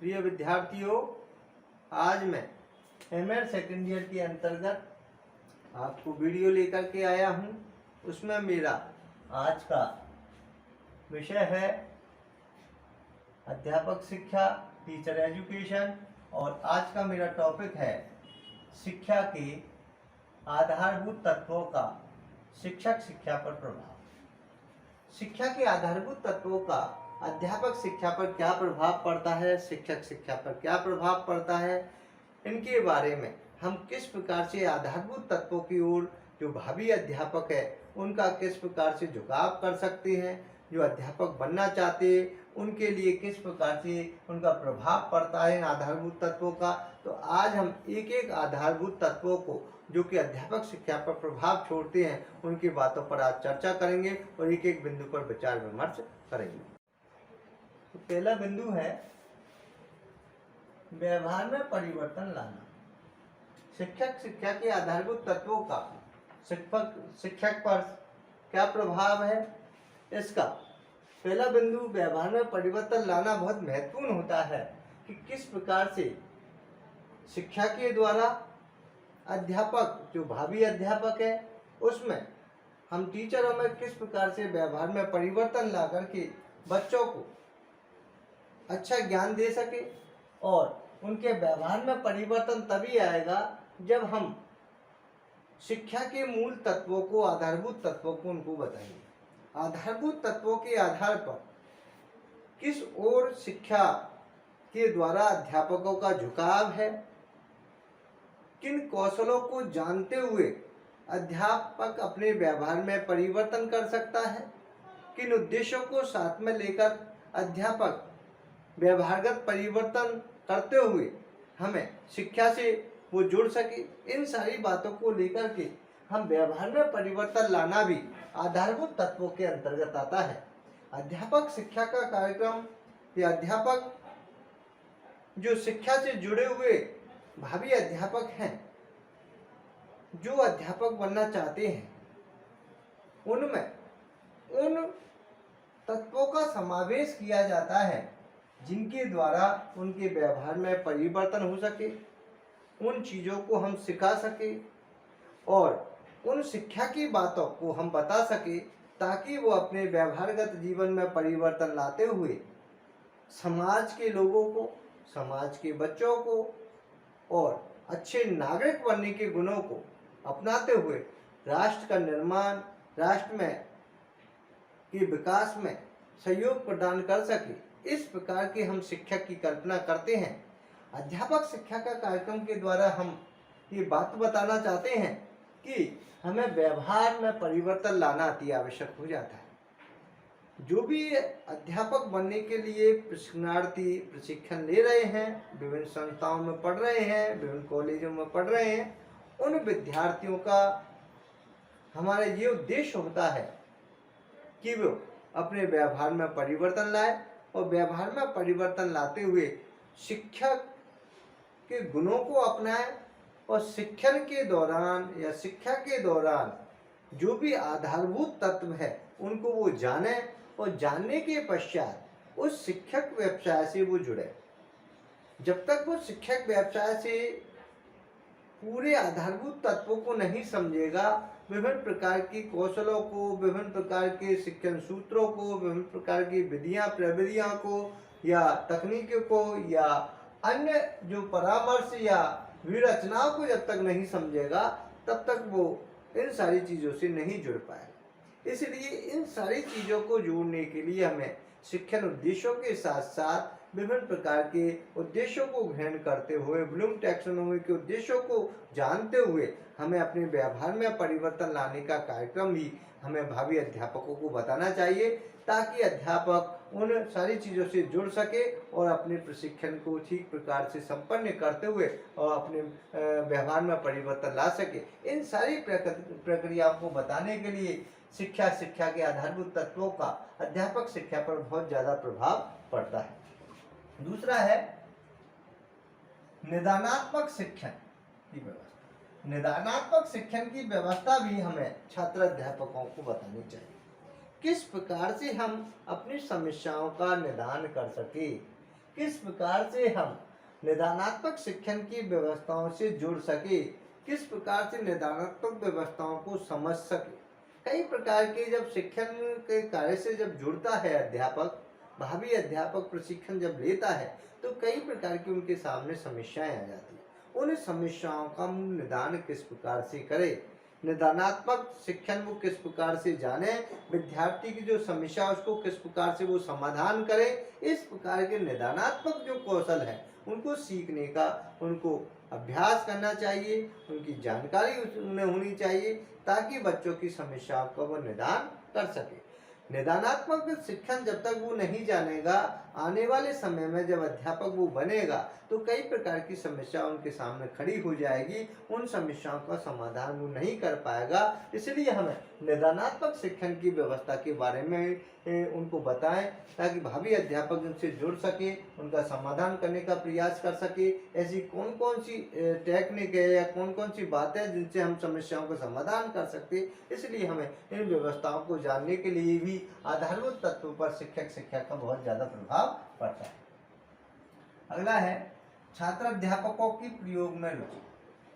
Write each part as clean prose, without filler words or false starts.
प्रिय विद्यार्थियों, आज मैं एमएड सेकेंड ईयर के अंतर्गत आपको वीडियो लेकर के आया हूं। उसमें मेरा आज का विषय है अध्यापक शिक्षा, टीचर एजुकेशन। और आज का मेरा टॉपिक है शिक्षा के आधारभूत तत्वों का शिक्षक शिक्षा पर प्रभाव। शिक्षा के आधारभूत तत्वों का अध्यापक शिक्षा पर क्या प्रभाव पड़ता है, शिक्षक शिक्षा पर क्या प्रभाव पड़ता है, इनके बारे में हम किस प्रकार से आधारभूत तत्वों की ओर जो भावी अध्यापक है उनका किस प्रकार से झुकाव कर सकते हैं, जो अध्यापक बनना चाहते हैं उनके लिए किस प्रकार से उनका प्रभाव पड़ता है इन आधारभूत तत्वों का। तो आज हम एक एक आधारभूत तत्वों को जो कि अध्यापक शिक्षा पर प्रभाव छोड़ते हैं उनकी बातों पर आज चर्चा करेंगे और एक एक बिंदु पर विचार विमर्श करेंगे। तो पहला बिंदु है व्यवहार में परिवर्तन लाना। शिक्षक शिक्षा के आधारभूत तत्वों का शिक्षक पर क्या प्रभाव है, इसका पहला बिंदु व्यवहार में परिवर्तन लाना बहुत महत्वपूर्ण होता है कि किस प्रकार से शिक्षा के द्वारा अध्यापक जो भावी अध्यापक है उसमें हम टीचरों में किस प्रकार से व्यवहार में परिवर्तन ला करके बच्चों को अच्छा ज्ञान दे सके। और उनके व्यवहार में परिवर्तन तभी आएगा जब हम शिक्षा के मूल तत्वों को, आधारभूत तत्वों को उनको बताएंगे। आधारभूत तत्वों के आधार पर किस ओर शिक्षा के द्वारा अध्यापकों का झुकाव है, किन कौशलों को जानते हुए अध्यापक अपने व्यवहार में परिवर्तन कर सकता है, किन उद्देश्यों को साथ में लेकर अध्यापक व्यवहारगत परिवर्तन करते हुए हमें शिक्षा से वो जुड़ सके। इन सारी बातों को लेकर के हम व्यवहार में परिवर्तन लाना भी आधारभूत तत्वों के अंतर्गत आता है। अध्यापक शिक्षा का कार्यक्रम या अध्यापक जो शिक्षा से जुड़े हुए भावी अध्यापक हैं, जो अध्यापक बनना चाहते हैं, उनमें उन तत्वों का समावेश किया जाता है जिनके द्वारा उनके व्यवहार में परिवर्तन हो सके, उन चीज़ों को हम सिखा सके और उन शिक्षा की बातों को हम बता सके ताकि वो अपने व्यवहारगत जीवन में परिवर्तन लाते हुए समाज के लोगों को, समाज के बच्चों को और अच्छे नागरिक बनने के गुणों को अपनाते हुए राष्ट्र का निर्माण, राष्ट्र में के विकास में सहयोग प्रदान कर सके। इस प्रकार के हम शिक्षक की कल्पना करते हैं। अध्यापक शिक्षा का कार्यक्रम के द्वारा हम ये बात बताना चाहते हैं कि हमें व्यवहार में परिवर्तन लाना अति आवश्यक हो जाता है। जो भी अध्यापक बनने के लिए प्रशिक्षणार्थी प्रशिक्षण ले रहे हैं, विभिन्न संस्थाओं में पढ़ रहे हैं, विभिन्न कॉलेजों में पढ़ रहे हैं, उन विद्यार्थियों का हमारा ये उद्देश्य होता है कि वो अपने व्यवहार में परिवर्तन लाए और व्यवहार में परिवर्तन लाते हुए शिक्षक के गुणों को अपनाएं और शिक्षण के दौरान या शिक्षा के दौरान जो भी आधारभूत तत्व है उनको वो जाने और जानने के पश्चात उस शिक्षक व्यवसाय से वो जुड़े। जब तक वो शिक्षक व्यवसाय से पूरे आधारभूत तत्वों को नहीं समझेगा, विभिन्न प्रकार की कौशलों को, विभिन्न प्रकार के शिक्षण सूत्रों को, विभिन्न प्रकार की विधियां प्रविधियां को या तकनीकों को या अन्य जो परामर्श या विरचनाओं को जब तक नहीं समझेगा तब तक वो इन सारी चीज़ों से नहीं जुड़ पाएगा। इसलिए इन सारी चीज़ों को जोड़ने के लिए हमें शिक्षण उद्देश्यों के साथ साथ विभिन्न प्रकार के उद्देश्यों को ग्रहण करते हुए, ब्लूम टैक्सोनॉमी के उद्देश्यों को जानते हुए हमें अपने व्यवहार में परिवर्तन लाने का कार्यक्रम भी हमें भावी अध्यापकों को बताना चाहिए ताकि अध्यापक उन सारी चीज़ों से जुड़ सके और अपने प्रशिक्षण को ठीक प्रकार से संपन्न करते हुए और अपने व्यवहार में परिवर्तन ला सके। इन सारी प्रक्रियाओं को बताने के लिए शिक्षा के आधारभूत तत्वों का अध्यापक शिक्षा पर बहुत ज़्यादा प्रभाव पड़ता है। दूसरा है निदानात्मक शिक्षण की व्यवस्था। निदानात्मक शिक्षण की व्यवस्था भी हमें छात्र अध्यापकों को बतानी चाहिए। किस प्रकार से हम अपनी समस्याओं का निदान कर सके, किस प्रकार से हम निदानात्मक शिक्षण की व्यवस्थाओं से जुड़ सके, किस प्रकार से निदानात्मक व्यवस्थाओं को समझ सके। कई प्रकार के जब शिक्षण के कार्य से जब जुड़ता है अध्यापक, भावी अध्यापक प्रशिक्षण जब लेता है तो कई प्रकार की उनके सामने समस्याएं आ जाती हैं। उन समस्याओं का निदान किस प्रकार से करे, निदानात्मक शिक्षण वो किस प्रकार से जाने, विद्यार्थी की जो समस्या उसको किस प्रकार से वो समाधान करे, इस प्रकार के निदानात्मक जो कौशल है उनको सीखने का उनको अभ्यास करना चाहिए, उनकी जानकारी उन्हें होनी चाहिए ताकि बच्चों की समस्याओं का वो निदान कर सके। निदानात्मक शिक्षण जब तक वो नहीं जानेगा, आने वाले समय में जब अध्यापक वो बनेगा तो कई प्रकार की समस्या उनके सामने खड़ी हो जाएगी, उन समस्याओं का समाधान वो नहीं कर पाएगा। इसलिए हमें निदानात्मक शिक्षण की व्यवस्था के बारे में उनको बताएं ताकि भावी अध्यापक उनसे जुड़ सके, उनका समाधान करने का प्रयास कर सके। ऐसी कौन कौन सी टेक्निक है या कौन कौन सी बातें हैं जिनसे हम समस्याओं का समाधान कर सकते, इसलिए हमें इन व्यवस्थाओं को जानने के लिए भी आधारभूत तत्वों पर शिक्षक शिक्षा का बहुत ज़्यादा प्रभाव पड़ता है। अगला है छात्र अध्यापकों की प्रयोग में रुचि।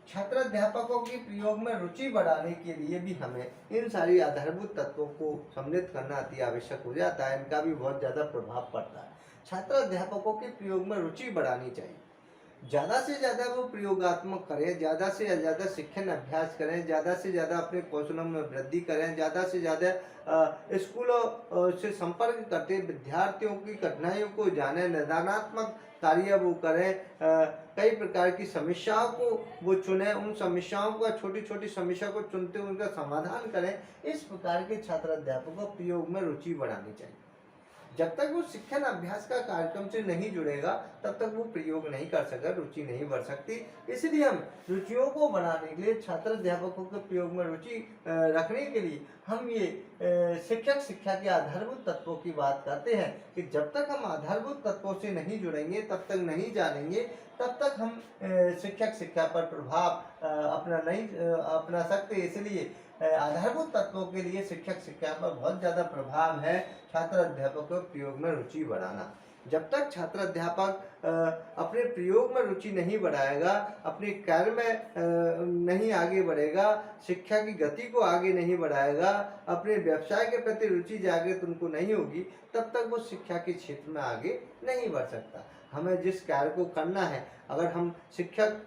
छात्र अध्यापकों की प्रयोग में रुचि बढ़ाने के लिए भी हमें इन सारी आधारभूत तत्वों को सम्मिलित करना अति आवश्यक हो जाता है, इनका भी बहुत ज़्यादा प्रभाव पड़ता है। छात्र अध्यापकों की प्रयोग में रुचि बढ़ानी चाहिए, ज़्यादा से ज़्यादा वो प्रयोगात्मक करें, ज़्यादा से ज़्यादा शिक्षण अभ्यास करें, ज़्यादा से ज़्यादा अपने कौशलों में वृद्धि करें, ज़्यादा से ज़्यादा स्कूलों से संपर्क करते विद्यार्थियों की कठिनाइयों को जानें, निदानात्मक कार्य वो करें, कई प्रकार की समस्याओं को वो चुनें, उन समस्याओं का छोटी छोटी समस्या को चुनते हुए उनका समाधान करें। इस प्रकार के छात्र अध्यापकों को प्रयोग में रुचि बढ़ानी चाहिए। जब तक वो शिक्षण अभ्यास का कार्यक्रम से नहीं जुड़ेगा तब तक वो प्रयोग नहीं कर सकता, रुचि नहीं बढ़ सकती। इसलिए हम रुचियों को बढ़ाने के लिए छात्र अध्यापकों के प्रयोग में रुचि रखने के लिए हम ये शिक्षक शिक्षा के आधारभूत तत्वों की बात करते हैं कि जब तक हम आधारभूत तत्वों से नहीं जुड़ेंगे, तब तक नहीं जानेंगे, तब तक हम शिक्षक शिक्षा पर प्रभाव अपना सकते। इसलिए आधारभूत तत्वों के लिए शिक्षक शिक्षा पर बहुत ज़्यादा प्रभाव है छात्र अध्यापक को प्रयोग में रुचि बढ़ाना। जब तक छात्र अध्यापक अपने प्रयोग में रुचि नहीं बढ़ाएगा, अपने कार्य में नहीं आगे बढ़ेगा, शिक्षा की गति को आगे नहीं बढ़ाएगा, अपने व्यवसाय के प्रति रुचि जागृत उनको नहीं होगी, तब तक वो शिक्षा के क्षेत्र में आगे नहीं बढ़ सकता। हमें जिस कार्य को करना है, अगर हम शिक्षक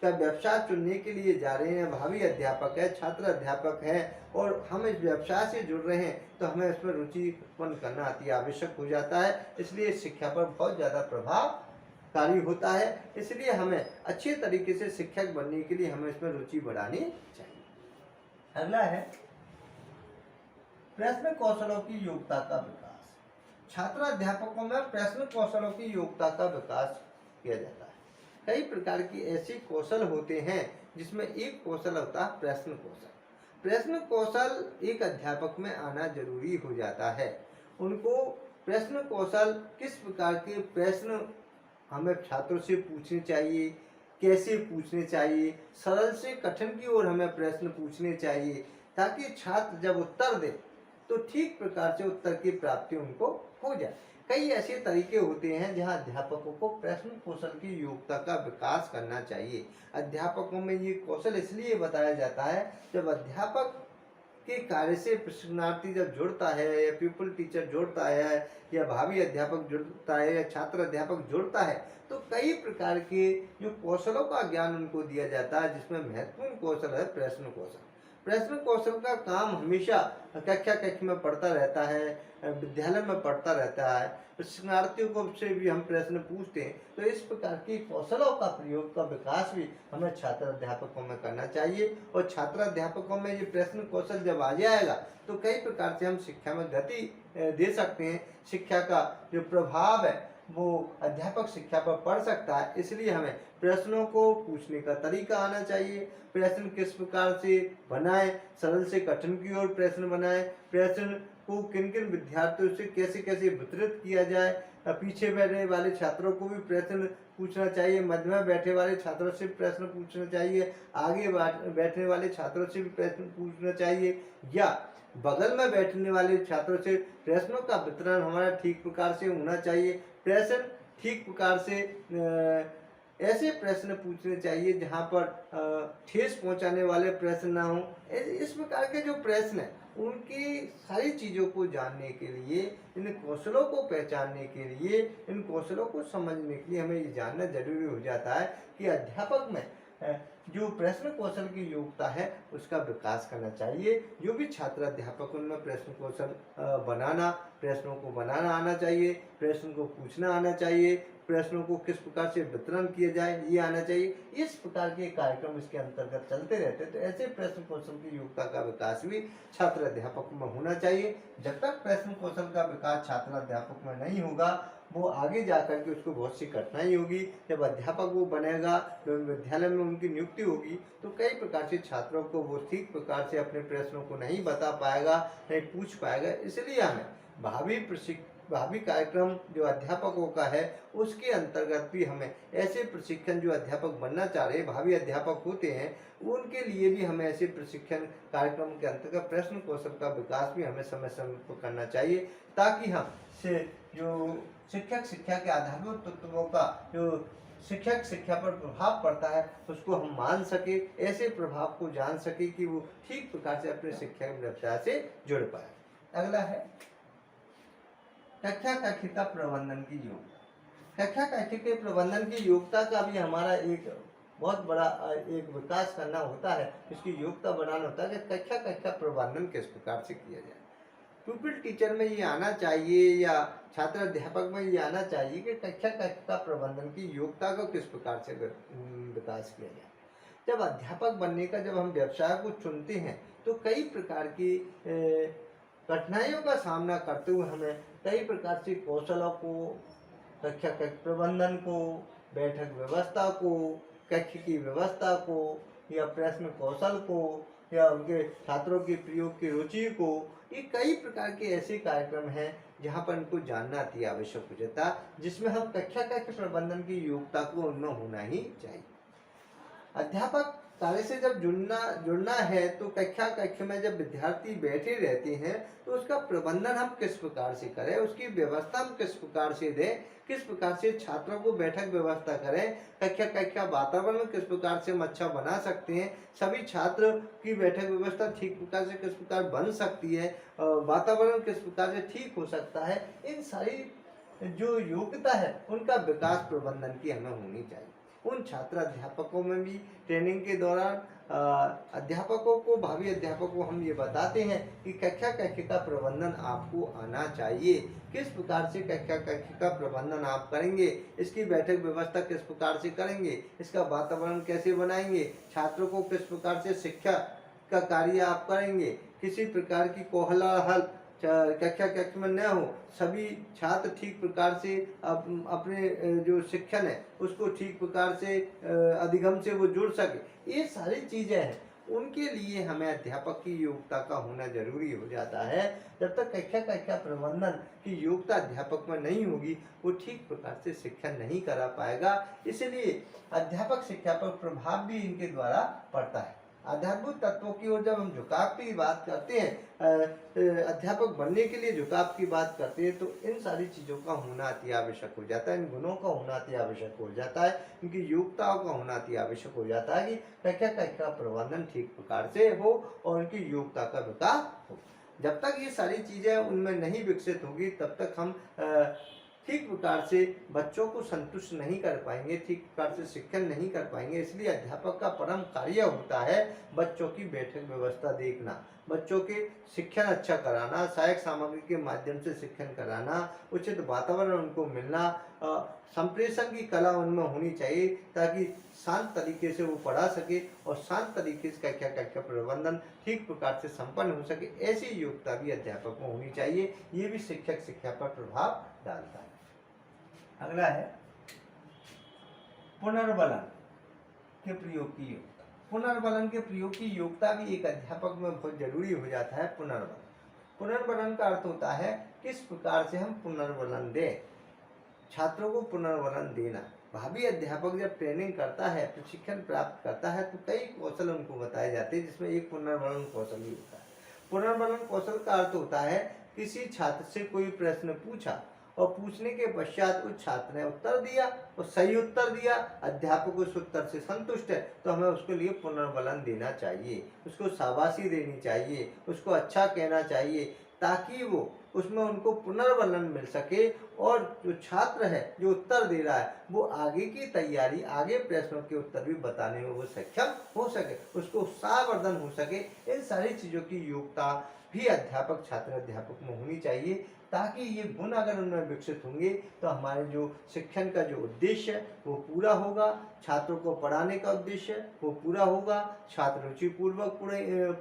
का व्यवसाय चुनने के लिए जा रहे हैं, भावी अध्यापक है, छात्र अध्यापक है और हम इस व्यवसाय से जुड़ रहे हैं, तो हमें इसमें रुचि उत्पन्न करना अति आवश्यक हो जाता है। इसलिए शिक्षा पर बहुत ज़्यादा प्रभावकारी होता है। इसलिए हमें अच्छे तरीके से शिक्षक बनने के लिए हमें इसमें रुचि बढ़ानी चाहिए। अगला है प्रश्न कौशलों की योग्यता का विकास। छात्र अध्यापकों में प्रश्न कौशलों की योग्यता का विकास किया जाता है। कई प्रकार की ऐसे कौशल होते हैं जिसमें एक कौशल होता है प्रश्न कौशल। प्रश्न कौशल एक अध्यापक में आना जरूरी हो जाता है। उनको प्रश्न कौशल, किस प्रकार के प्रश्न हमें छात्रों से पूछने चाहिए, कैसे पूछने चाहिए, सरल से कठिन की ओर हमें प्रश्न पूछने चाहिए ताकि छात्र जब उत्तर दे तो ठीक प्रकार से उत्तर की प्राप्ति उनको हो जाए। कई ऐसे तरीके होते हैं जहां अध्यापकों को प्रश्न कौशल की योग्यता का विकास करना चाहिए। अध्यापकों में ये कौशल इसलिए बताया जाता है जब अध्यापक के कार्य से प्रशिक्षणार्थी जब जुड़ता है या पीपल टीचर जुड़ता है या भावी अध्यापक जुड़ता है या छात्र अध्यापक जुड़ता है तो कई प्रकार के जो कौशलों का ज्ञान उनको दिया जाता है, जिसमें महत्वपूर्ण कौशल है प्रश्न कौशल। प्रश्न कौशल का काम हमेशा कक्षा कक्ष में पढ़ता रहता है, विद्यालय में पढ़ता रहता है, प्रशिक्षणार्थियों को से भी हम प्रश्न पूछते हैं। तो इस प्रकार की कौशलों का प्रयोग का विकास भी हमें छात्र अध्यापकों में करना चाहिए और छात्र अध्यापकों में ये प्रश्न कौशल जब आ जाएगा तो कई प्रकार से हम शिक्षा में गति दे सकते हैं। शिक्षा का जो प्रभाव है वो अध्यापक शिक्षा पर पड़ सकता है। इसलिए हमें प्रश्नों को पूछने का तरीका आना चाहिए। प्रश्न किस प्रकार से बनाएं, सरल से कठिन की ओर प्रश्न बनाएं, प्रश्न को किन किन विद्यार्थियों से कैसे कैसे वितरित किया जाए, पीछे बैठने वाले छात्रों को भी प्रश्न पूछना चाहिए, मध्य में बैठे वाले छात्रों से प्रश्न पूछना चाहिए, आगे बैठने वाले छात्रों से भी प्रश्न पूछना चाहिए या बगल में बैठने वाले छात्रों से प्रश्नों का वितरण हमारा ठीक प्रकार से होना चाहिए। प्रश्न ठीक प्रकार से ऐसे प्रश्न पूछने चाहिए जहाँ पर ठेस पहुँचाने वाले प्रश्न ना हो। इस प्रकार के जो प्रश्न हैं उनकी सारी चीज़ों को जानने के लिए, इन कौशलों को पहचानने के लिए, इन कौशलों को समझने के लिए हमें ये जानना जरूरी हो जाता है कि अध्यापक में जो प्रश्न कौशल की योग्यता है उसका विकास करना चाहिए। जो भी छात्र अध्यापक उनमें प्रश्न कौशल बनाना, प्रश्नों को बनाना आना चाहिए, प्रश्न को पूछना आना चाहिए, प्रश्नों को किस प्रकार से वितरण किया जाए ये आना चाहिए। इस प्रकार के कार्यक्रम इसके अंतर्गत चलते रहते हैं। तो ऐसे प्रश्न कौशल की योग्यता का विकास भी छात्र अध्यापक में होना चाहिए। जब तक प्रश्न कौशल का विकास छात्र अध्यापक में नहीं होगा, वो आगे जाकर के उसको बहुत सी कठिनाई होगी। जब अध्यापक वो बनेगा, विद्यालय में उनकी नियुक्ति होगी, तो कई प्रकार से छात्रों को वो ठीक प्रकार से अपने प्रश्नों को नहीं बता पाएगा, नहीं पूछ पाएगा। इसलिए हमें भावी कार्यक्रम जो अध्यापकों का है उसके अंतर्गत भी हमें ऐसे प्रशिक्षण, जो अध्यापक बनना चाह रहे भावी अध्यापक होते हैं, उनके लिए भी हमें ऐसे प्रशिक्षण कार्यक्रम के अंतर्गत प्रश्न कौशल का विकास भी हमें समय समय पर करना चाहिए, ताकि हम से जो शिक्षक शिक्षा के आधारभूत तत्वों का जो शिक्षक शिक्षा पर प्रभाव पड़ता है उसको हम मान सके, ऐसे प्रभाव को जान सके कि वो ठीक प्रकार से अपने शिक्षा व्यवसाय से जुड़ पाए। अगला है कक्षा कक्ष का प्रबंधन की योग्यता। कक्षा कक्ष के प्रबंधन की योग्यता का भी हमारा एक बहुत बड़ा एक विकास करना होता है, इसकी योग्यता बढ़ाना होता है कि कक्षा कक्षा प्रबंधन किस प्रकार से किया जाए। प्यूपिल टीचर में ये आना चाहिए या छात्र अध्यापक में ये आना चाहिए कि कक्षा कक्षा प्रबंधन की योग्यता को किस प्रकार से विकास किया जाए। जब अध्यापक बनने का जब हम व्यवसाय को चुनते हैं तो कई प्रकार की कठिनाइयों का सामना करते हुए हमें कई प्रकार से कौशलों को, कक्षा कक्ष प्रबंधन को, बैठक व्यवस्था को, कक्ष की व्यवस्था को, या प्रश्न कौशल को, या उनके छात्रों की प्रयोग की रुचि को, ये कई प्रकार के ऐसे कार्यक्रम हैं जहाँ पर इनको जानना अति आवश्यक हो जाता, जिसमें हम कक्षा कक्ष प्रबंधन की योग्यता को उनमें होना ही चाहिए। अध्यापक कार्य से जब जुड़ना है तो कक्षा कक्ष में जब विद्यार्थी बैठे रहते हैं तो उसका प्रबंधन हम किस प्रकार से करें, उसकी व्यवस्था हम किस प्रकार से दें, किस प्रकार से छात्रों को बैठक व्यवस्था करें, कक्षा कक्षा वातावरण किस प्रकार से हम अच्छा बना सकते हैं, सभी छात्र की बैठक व्यवस्था ठीक प्रकार से किस प्रकार बन सकती है, वातावरण किस प्रकार से ठीक हो सकता है, इन सारी जो योग्यता है उनका विकास प्रबंधन की हमें होनी चाहिए। उन छात्र अध्यापकों में भी ट्रेनिंग के दौरान अध्यापकों को, भावी अध्यापकों को हम ये बताते हैं कि कक्षा कक्ष का प्रबंधन आपको आना चाहिए। किस प्रकार से कक्षा कक्ष का प्रबंधन आप करेंगे, इसकी बैठक व्यवस्था किस प्रकार से करेंगे, इसका वातावरण कैसे बनाएंगे, छात्रों को किस प्रकार से शिक्षा का कार्य आप करेंगे, किसी प्रकार की कोलाहल कक्षा कक्ष में न हो, सभी छात्र ठीक प्रकार से अपने जो शिक्षण है उसको ठीक प्रकार से अधिगम से वो जुड़ सके। ये सारी चीजें हैं, उनके लिए हमें अध्यापक की योग्यता का होना जरूरी हो जाता है। जब तक कक्षा कक्षा प्रबंधन की योग्यता अध्यापक में नहीं होगी वो ठीक प्रकार से शिक्षा नहीं करा पाएगा। इसलिए अध्यापक शिक्षा पर प्रभाव भी इनके द्वारा पड़ता है। आधारभूत तत्वों की ओर जब हम झुकाव की बात करते हैं, अध्यापक बनने के लिए झुकाव की बात करते हैं, तो इन सारी चीज़ों का होना अति आवश्यक हो जाता है, इन गुणों का होना अति आवश्यक हो जाता है, इनकी योग्यताओं का होना अति आवश्यक हो जाता है कि कक्षा कक्षा का प्रबंधन ठीक प्रकार से हो और इनकी योग्यता का विकास हो। जब तक ये सारी चीज़ें उनमें नहीं विकसित होगी तब तक हम ठीक प्रकार से बच्चों को संतुष्ट नहीं कर पाएंगे, ठीक प्रकार से शिक्षण नहीं कर पाएंगे। इसलिए अध्यापक का परम कार्य होता है बच्चों की बैठक व्यवस्था देखना, बच्चों के शिक्षण अच्छा कराना, सहायक सामग्री के माध्यम से शिक्षण कराना, उचित वातावरण उनको मिलना, संप्रेषण की कला उनमें होनी चाहिए ताकि शांत तरीके से वो पढ़ा सके और शांत तरीके से कक्षा कक्षा प्रबंधन ठीक प्रकार से संपन्न हो सके। ऐसी योग्यता भी अध्यापक में होनी चाहिए। ये भी शिक्षक शिक्षा पर प्रभाव डालता है। अगला है पुनर्बलन के प्रयोग की योग्यता। पुनर्बलन के प्रयोग की योग्यता भी एक अध्यापक में बहुत जरूरी हो जाता है। पुनर्बलन का अर्थ होता है किस प्रकार से हम पुनर्बलन दें, छात्रों को पुनर्बलन देना। भावी अध्यापक जब ट्रेनिंग करता है, प्रशिक्षण प्राप्त करता है तो कई कौशल उनको बताए जाते हैं, जिसमें एक पुनर्बलन कौशल भी होता है। पुनर्बलन कौशल का अर्थ होता है किसी छात्र से कोई प्रश्न पूछा और पूछने के पश्चात उस छात्र ने उत्तर दिया और सही उत्तर दिया, अध्यापक उस उत्तर से संतुष्ट है, तो हमें उसके लिए पुनर्बलन देना चाहिए, उसको शाबाशी देनी चाहिए, उसको अच्छा कहना चाहिए, ताकि वो उसमें उनको पुनर्बलन मिल सके और जो छात्र है जो उत्तर दे रहा है वो आगे की तैयारी, आगे प्रश्नों के उत्तर भी बताने में वो सक्षम हो सके, उसको उत्साहवर्धन हो सके। इन सारी चीज़ों की योग्यता भी अध्यापक, छात्र अध्यापक में होनी चाहिए, ताकि ये गुण अगर उनमें विकसित होंगे तो हमारे जो शिक्षण का जो उद्देश्य है वो पूरा होगा, छात्रों को पढ़ाने का उद्देश्य वो पूरा होगा, छात्र रुचिपूर्वक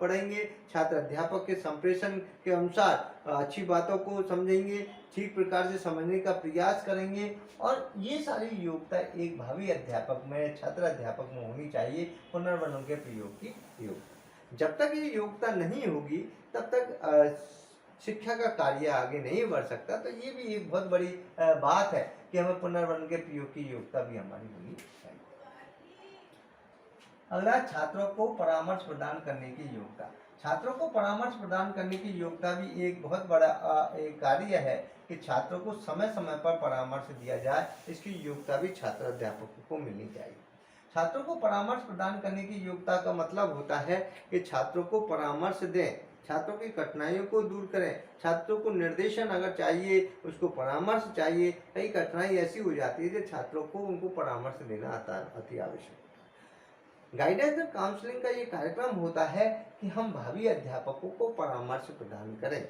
पढ़ेंगे, छात्र अध्यापक के संप्रेषण के अनुसार अच्छी बातों को समझेंगे, ठीक प्रकार से समझने का प्रयास करेंगे, और ये सारी योग्यता एक भावी अध्यापक में, छात्र अध्यापक में होनी चाहिए। पुनर्बलों के प्रयोग की योग्यता, जब तक ये योग्यता नहीं होगी तब तक शिक्षा का कार्य आगे नहीं बढ़ सकता। तो ये भी एक बहुत बड़ी बात है कि हमें पुनर्बलन के प्रयोग की योग्यता भी हमारी होनी चाहिए। अगला, छात्रों को परामर्श प्रदान करने की योग्यता। छात्रों को परामर्श प्रदान करने की योग्यता भी एक बहुत बड़ा एक कार्य है कि छात्रों को समय समय पर परामर्श दिया जाए, इसकी योग्यता भी छात्र अध्यापकों को मिलनी चाहिए। छात्रों को परामर्श प्रदान करने की योग्यता का मतलब होता है कि छात्रों को परामर्श दें, छात्रों की कठिनाइयों को दूर करें, छात्रों को निर्देशन अगर चाहिए, उसको परामर्श चाहिए। कई कठिनाई ऐसी हो जाती है कि छात्रों को उनको परामर्श देना अति आवश्यक। गाइडेंस और काउंसलिंग का ये कार्यक्रम होता है कि हम भावी अध्यापकों को परामर्श प्रदान करें।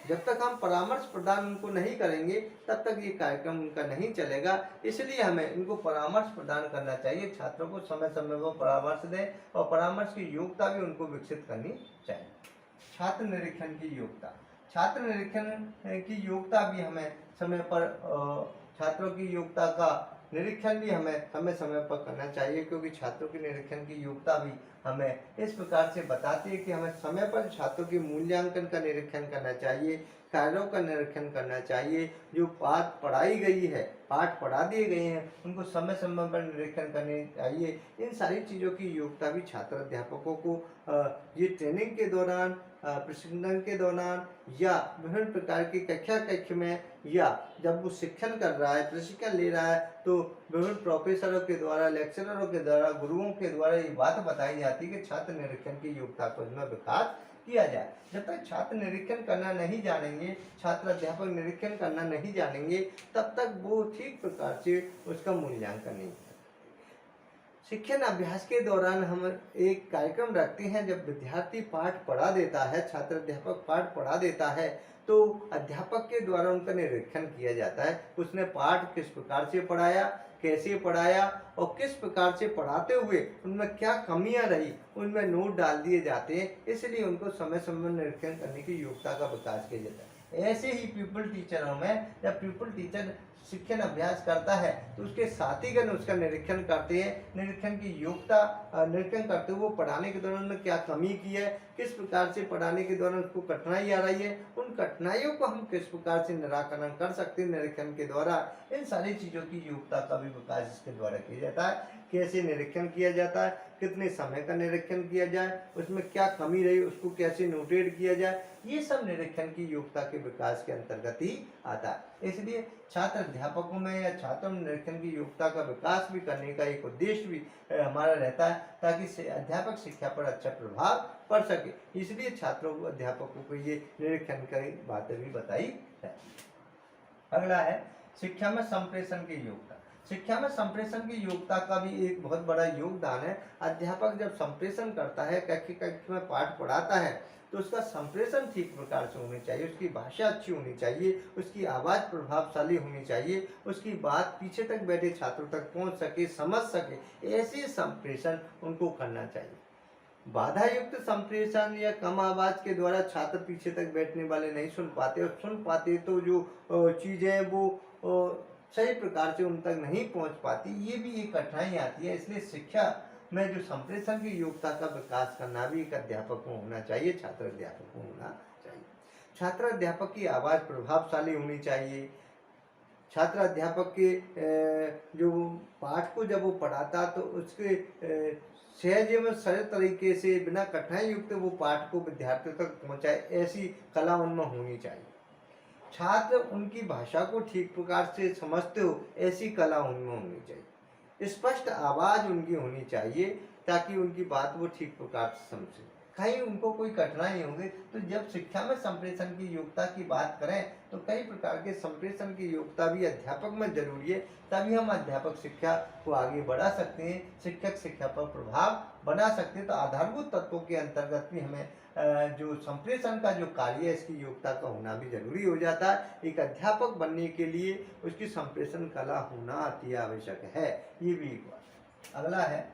जब तक हम परामर्श प्रदान उनको नहीं करेंगे तब तक ये कार्यक्रम उनका नहीं चलेगा, इसलिए हमें इनको परामर्श प्रदान करना चाहिए। छात्रों को समय समय पर परामर्श दें और परामर्श की योग्यता भी उनको विकसित करनी चाहिए। छात्र निरीक्षण की योग्यता। छात्र निरीक्षण की योग्यता भी हमें समय पर, छात्रों की योग्यता का निरीक्षण भी हमें समय समय पर करना चाहिए, क्योंकि छात्रों की निरीक्षण की योग्यता भी हमें इस प्रकार से बताती है कि हमें समय पर छात्रों के मूल्यांकन का निरीक्षण करना चाहिए, कार्यों का निरीक्षण करना चाहिए, जो पाठ पढ़ाई गई है, पाठ पढ़ा दिए गए हैं, उनको समय समय पर निरीक्षण करने चाहिए। इन सारी चीज़ों की योग्यता भी छात्र अध्यापकों को ये ट्रेनिंग के दौरान, प्रशिक्षण के दौरान या विभिन्न प्रकार की कक्ष में, या जब वो शिक्षण कर रहा है, प्रशिक्षण ले रहा है, तो विभिन्न प्रोफेसरों के द्वारा, लेक्चररों के द्वारा, गुरुओं के द्वारा ये बात बताई जाती है कि छात्र निरीक्षण की योग्यता को इसमें विकास किया जाए। जब तक छात्र निरीक्षण करना नहीं जानेंगे, छात्र अध्यापक निरीक्षण करना नहीं जानेंगे, तब तक वो ठीक प्रकार से उसका मूल्यांकन नहीं कर सकते। शिक्षण अभ्यास के दौरान हम एक कार्यक्रम रखते हैं, जब विद्यार्थी पाठ पढ़ा देता है, छात्र अध्यापक पाठ पढ़ा देता है, तो अध्यापक के द्वारा उनका निरीक्षण किया जाता है, उसने पाठ किस प्रकार से पढ़ाया, कैसे पढ़ाया और किस प्रकार से पढ़ाते हुए उनमें क्या कमियां रही, उनमें नोट डाल दिए जाते हैं। इसलिए उनको समय समय निरीक्षण करने की योग्यता का विकास किया जाता है। ऐसे ही पीपल टीचरों में, जब पीपल टीचर शिक्षण अभ्यास करता है तो उसके साथीगण उसका निरीक्षण करते हैं, निरीक्षण की योग्यता, निरीक्षण करते हुए पढ़ाने के दौरान में क्या कमी की है, किस प्रकार से पढ़ाने के दौरान उसको कठिनाई आ रही है, उन कठिनाइयों को हम किस प्रकार से निराकरण कर सकते हैं निरीक्षण के द्वारा। इन सारी चीज़ों की योग्यता का भी विकास इसके द्वारा किया जाता है। कैसे निरीक्षण किया जाता है, कितने समय का निरीक्षण किया जाए, उसमें क्या कमी रही उसको कैसे नोटेट किया जाए, ये सब निरीक्षण की योग्यता के विकास के अंतर्गत ही आता है। इसलिए छात्र अध्यापकों में या छात्रों में निरीक्षण की योग्यता का विकास भी करने का एक उद्देश्य भी हमारा रहता है, ताकि अध्यापक शिक्षा पर अच्छा प्रभाव पड़ सके। इसलिए छात्रों को, अध्यापकों को ये निरीक्षण की बातें भी बताई है। अगला है शिक्षा में संप्रेषण की योग्यता। शिक्षा में संप्रेषण की योग्यता का भी एक बहुत बड़ा योगदान है। अध्यापक जब संप्रेषण करता है, कक्ष में पाठ पढ़ाता है, तो उसका संप्रेषण ठीक प्रकार से होनी चाहिए, उसकी भाषा अच्छी होनी चाहिए, उसकी आवाज़ प्रभावशाली होनी चाहिए, उसकी बात पीछे तक बैठे छात्रों तक पहुंच सके, समझ सके, ऐसे संप्रेषण उनको करना चाहिए। बाधा युक्त संप्रेषण या कम आवाज के द्वारा छात्र पीछे तक बैठने वाले नहीं सुन पाते, और सुन पाते तो जो चीजें वो सही प्रकार से उन तक नहीं पहुंच पाती, ये भी एक कठिनाई आती है। इसलिए शिक्षा में जो संप्रेषण की योग्यता का विकास करना भी एक अध्यापक को होना चाहिए, छात्र अध्यापक को होना चाहिए। छात्र अध्यापक की आवाज़ प्रभावशाली होनी चाहिए। छात्र अध्यापक के जो पाठ को जब वो पढ़ाता तो उसके सहज एवं सरल तरीके से, बिना कठिनाई युक्त वो पाठ को विद्यार्थियों तक पहुंचाए, ऐसी कला उनमें होनी चाहिए। छात्र उनकी भाषा को ठीक प्रकार से समझते हो ऐसी कला उनमें होनी चाहिए। स्पष्ट आवाज उनकी होनी चाहिए ताकि उनकी बात वो ठीक प्रकार से समझे। कहीं उनको कोई कठिनाई होगी तो जब शिक्षा में संप्रेषण की योग्यता की बात करें तो कई प्रकार के संप्रेषण की योग्यता भी अध्यापक में जरूरी है, तभी हम अध्यापक शिक्षा को आगे बढ़ा सकते हैं, शिक्षक शिक्षा पर प्रभाव बना सकते हैं। तो आधारभूत तत्वों के अंतर्गत भी हमें जो संप्रेषण का जो कार्य है इसकी योग्यता का होना भी जरूरी हो जाता है। एक अध्यापक बनने के लिए उसकी संप्रेषण कला होना अति आवश्यक है। ये भी एक बात। अगला है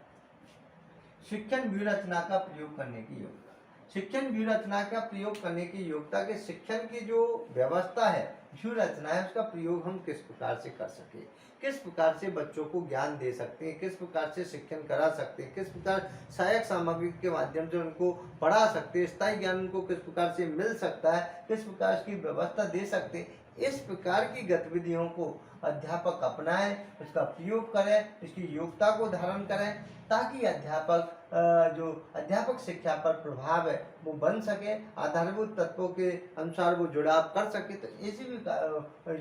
शिक्षण व्यूहरचना का प्रयोग करने की योग्यता। शिक्षण व्यूहरचना का प्रयोग करने की योग्यता के शिक्षण की जो व्यवस्था है, व्यूहरचना है, उसका प्रयोग हम किस प्रकार से कर सके, किस प्रकार से बच्चों को ज्ञान दे सकते हैं, किस प्रकार से शिक्षण करा सकते हैं, किस प्रकार सहायक सामग्री के माध्यम से उनको पढ़ा सकते हैं, स्थायी ज्ञान उनको किस प्रकार से मिल सकता है, किस प्रकार की व्यवस्था दे सकते हैं, इस प्रकार की गतिविधियों को अध्यापक अपनाएं, उसका प्रयोग करें, इसकी योग्यता को धारण करें ताकि जो अध्यापक शिक्षा पर प्रभाव है वो बन सके, आधारभूत तत्वों के अनुसार वो जुड़ाव कर सके। तो ऐसी भी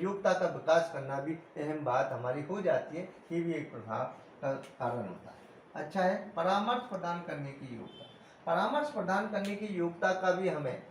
योग्यता का विकास करना भी अहम बात हमारी हो जाती है। ये भी एक प्रभाव का कारण होता है। अच्छा है परामर्श प्रदान करने की योग्यता। परामर्श प्रदान करने की योग्यता का भी हमें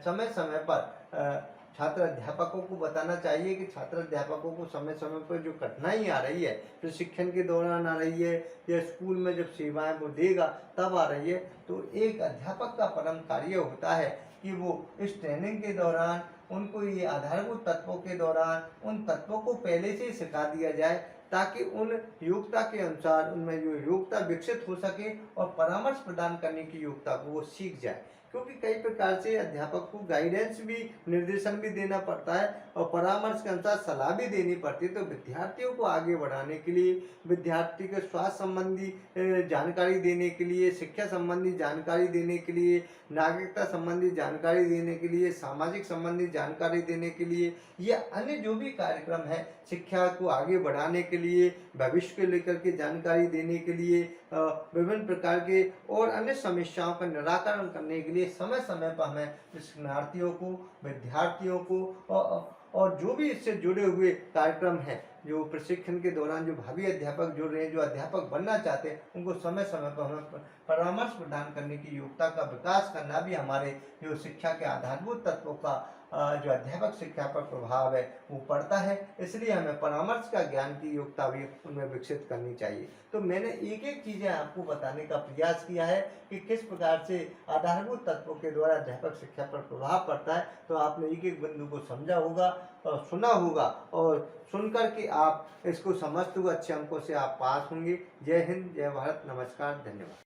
समय समय पर छात्र अध्यापकों को बताना चाहिए कि छात्र अध्यापकों को समय समय पर जो कठिनाई आ रही है, प्रशिक्षण के दौरान आ रही है या स्कूल में जब सेवाएं वो देगा तब आ रही है, तो एक अध्यापक का परम कार्य होता है कि वो इस ट्रेनिंग के दौरान उनको ये आधारभूत तत्वों के दौरान उन तत्वों को पहले से ही सिखा दिया जाए ताकि उन योग्यता के अनुसार उनमें जो योग्यता विकसित हो सके और परामर्श प्रदान करने की योग्यता को वो सीख जाए। क्योंकि कई प्रकार से अध्यापक को गाइडेंस भी, निर्देशन भी देना पड़ता है और परामर्श के अनुसार सलाह भी देनी पड़ती है। तो विद्यार्थियों को आगे बढ़ाने के लिए, विद्यार्थी के स्वास्थ्य संबंधी जानकारी देने के लिए, शिक्षा संबंधी जानकारी देने के लिए, नागरिकता संबंधी जानकारी देने के लिए, सामाजिक संबंधी जानकारी देने के लिए, या अन्य जो भी कार्यक्रम है शिक्षा को आगे बढ़ाने के लिए, भविष्य को लेकर के जानकारी देने के लिए, विभिन्न प्रकार के और अन्य समस्याओं का निराकरण करने के लिए समय समय पर हमें शिक्षार्थियों को, विद्यार्थियों को और जो भी इससे जुड़े हुए कार्यक्रम हैं, जो प्रशिक्षण के दौरान जो भावी अध्यापक जुड़ रहे हैं, जो अध्यापक बनना चाहते हैं, उनको समय समय पर हमें परामर्श प्रदान करने की योग्यता का विकास करना भी हमारे जो शिक्षा के आधारभूत तत्वों का जो अध्यापक शिक्षा पर प्रभाव है वो पड़ता है। इसलिए हमें परामर्श का ज्ञान की योग्यता भी उनमें विकसित करनी चाहिए। तो मैंने एक एक चीज़ें आपको बताने का प्रयास किया है कि किस प्रकार से आधारभूत तत्वों के द्वारा अध्यापक शिक्षा पर प्रभाव पड़ता है। तो आपने एक एक बिंदु को समझा होगा और सुना होगा और सुनकर के आप इसको समझते हुए अच्छे अंकों से आप पास होंगे। जय हिंद, जय भारत, नमस्कार, धन्यवाद।